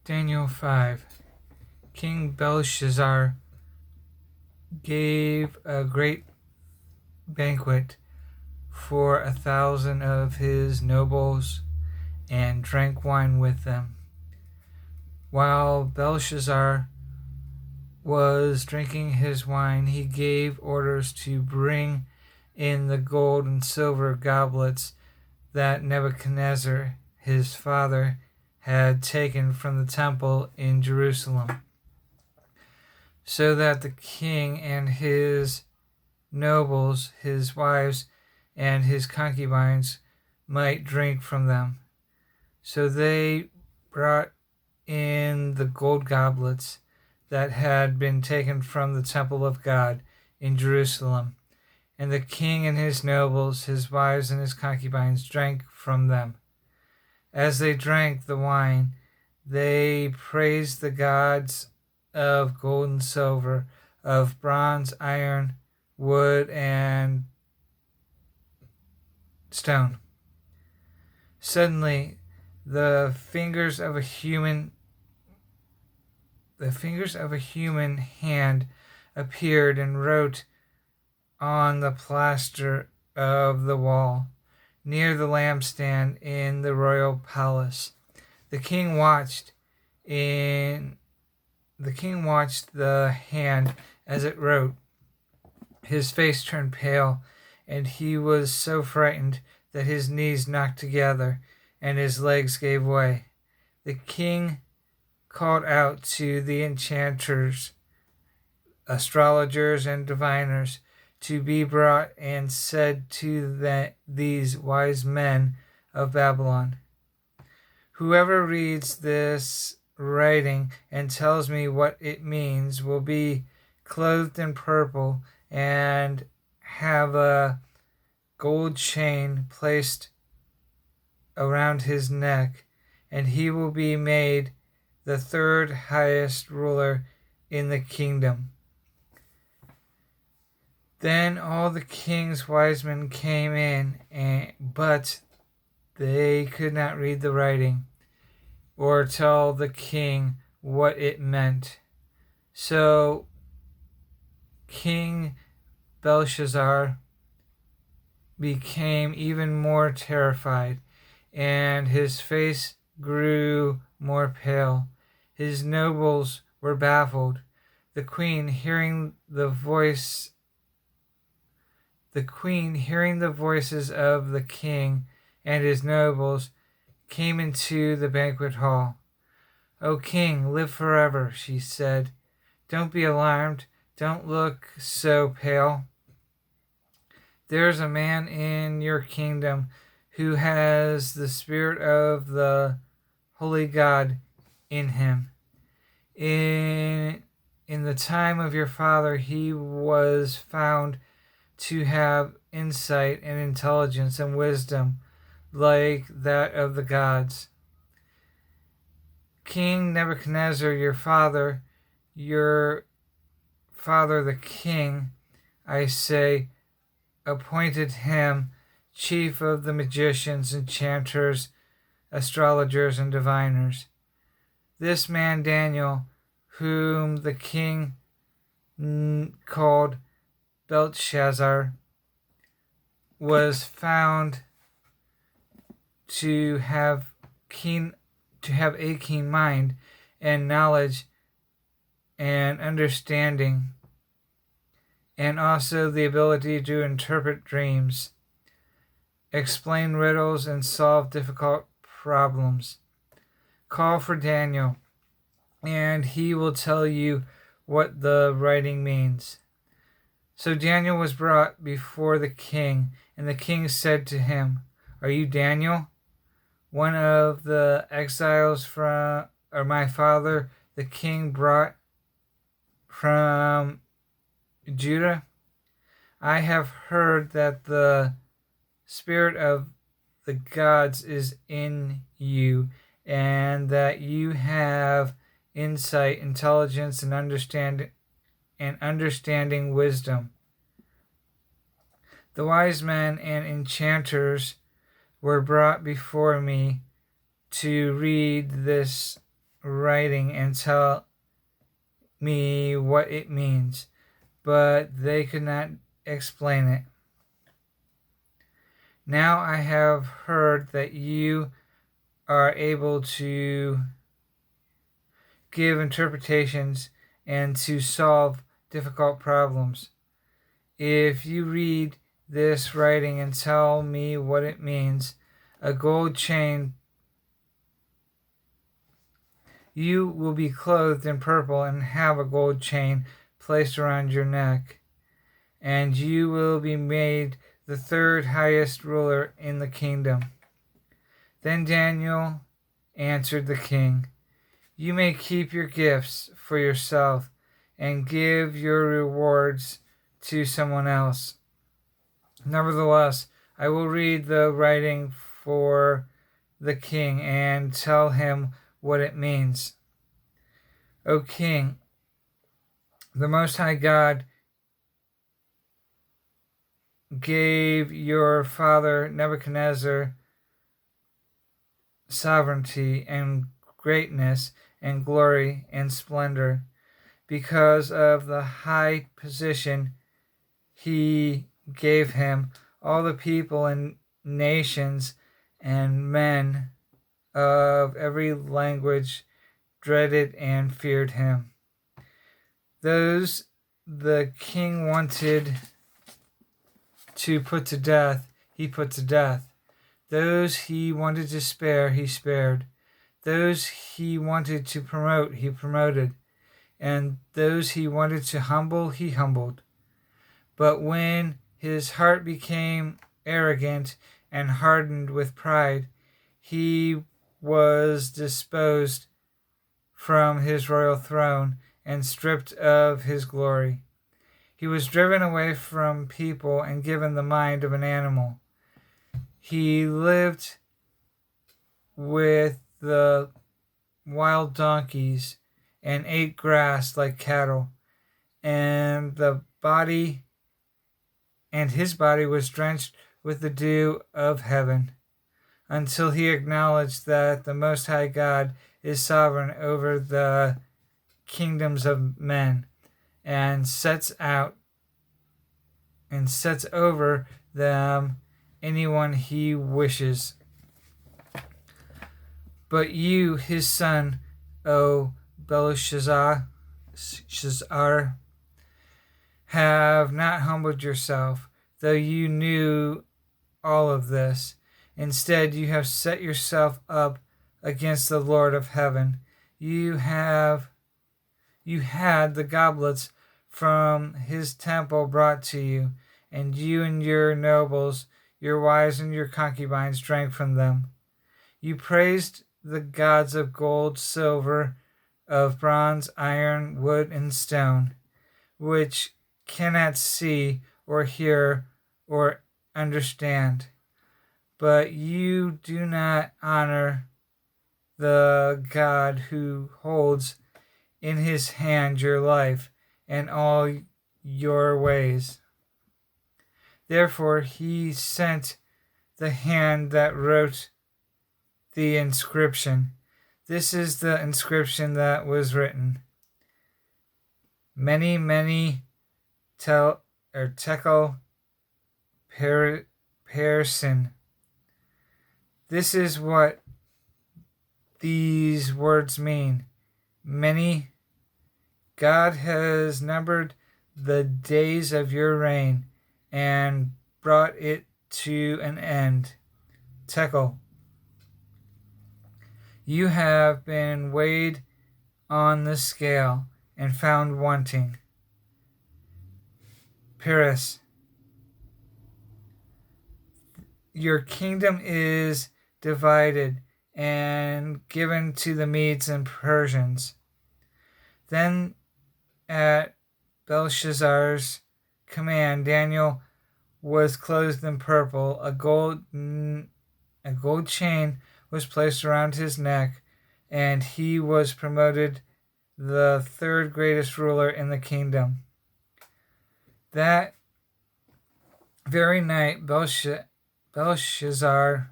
Daniel 5. King Belshazzar gave a great banquet for 1,000 of his nobles and drank wine with them. While Belshazzar was drinking his wine, he gave orders to bring in the gold and silver goblets that Nebuchadnezzar, his father, had taken from the temple in Jerusalem, so that the king and his nobles, his wives, and his concubines might drink from them. So they brought in the gold goblets that had been taken from the temple of God in Jerusalem, and the king and his nobles, his wives, and his concubines drank from them. As they drank the wine, they praised the gods of gold and silver, of bronze, iron, wood, and stone. Suddenly, the fingers of a human hand appeared and wrote on the plaster of the wall near the lampstand in the royal palace. The king watched the hand as it wrote. His face turned pale, and he was so frightened that his knees knocked together and his legs gave way. The king called out to the enchanters, astrologers, and diviners to be brought, and said to these wise men of Babylon, "Whoever reads this writing and tells me what it means will be clothed in purple and have a gold chain placed around his neck, and he will be made the third highest ruler in the kingdom." Then all the king's wise men came in, but they could not read the writing or tell the king what it meant. So King Belshazzar became even more terrified, and his face grew more pale. His nobles were baffled. The queen, hearing the voices of the king and his nobles, came into the banquet hall. "O king, live forever," she said. "Don't be alarmed. Don't look so pale. There is a man in your kingdom who has the spirit of the holy God in him. In the time of your father, he was found to have insight and intelligence and wisdom like that of the gods. King Nebuchadnezzar, your father the king, I say, appointed him chief of the magicians, enchanters, astrologers, and diviners. This man Daniel, whom the king called Belshazzar, was found to have a keen mind and knowledge and understanding, and also the ability to interpret dreams, explain riddles, and solve difficult problems. Call for Daniel, and he will tell you what the writing means." So Daniel was brought before the king, and the king said to him, "Are you Daniel, one of the exiles my father the king brought from Judah? I have heard that the spirit of the gods is in you, and that you have insight, intelligence, and understanding wisdom. The wise men and enchanters were brought before me to read this writing and tell me what it means, but they could not explain it. Now I have heard that you are able to give interpretations and to solve difficult problems. If you read this writing and tell me what it means, a gold chain, you will be clothed in purple and have a gold chain placed around your neck, and you will be made the third highest ruler in the kingdom. Then Daniel answered the king, "You may keep your gifts for yourself and give your rewards to someone else. Nevertheless, I will read the writing for the king and tell him what it means. O king, the Most High God gave your father Nebuchadnezzar sovereignty and greatness and glory and splendor because of the high position he gave him. All the people and nations and men of every language dreaded and feared him. Those the king wanted to put to death, he put to death. Those he wanted to spare, he spared. Those he wanted to promote, he promoted. And those he wanted to humble, he humbled. But when his heart became arrogant and hardened with pride, he was disposed from his royal throne and stripped of his glory. He was driven away from people and given the mind of an animal. He lived with the wild donkeys and ate grass like cattle, and his body was drenched with the dew of heaven, until he acknowledged that the Most High God is sovereign over the kingdoms of men, and sets over them anyone he wishes. But you, his son, O Belshazzar, have not humbled yourself, though you knew all of this. Instead, you have set yourself up against the Lord of heaven. You had the goblets from his temple brought to you, and you and your nobles, your wives and your concubines drank from them. You praised the gods of gold, silver, of bronze, iron, wood, and stone, which cannot see or hear or understand. But you do not honor the God who holds in his hand your life and all your ways. Therefore he sent the hand that wrote the inscription. This is the inscription that was written: Many, many tekel parsin. This is what these words mean. Many. God has numbered the days of your reign and brought it to an end. Tekel. You have been weighed on the scale and found wanting. Paris. Your kingdom is divided and given to the Medes and Persians. Then at Belshazzar's command, Daniel was clothed in purple. A gold chain was placed around his neck, and he was promoted the third greatest ruler in the kingdom. That very night, Belshazzar,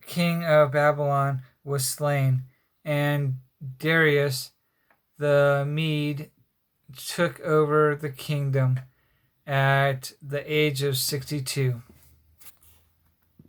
king of Babylon, was slain, and Darius the Mede took over the kingdom at the age of 62.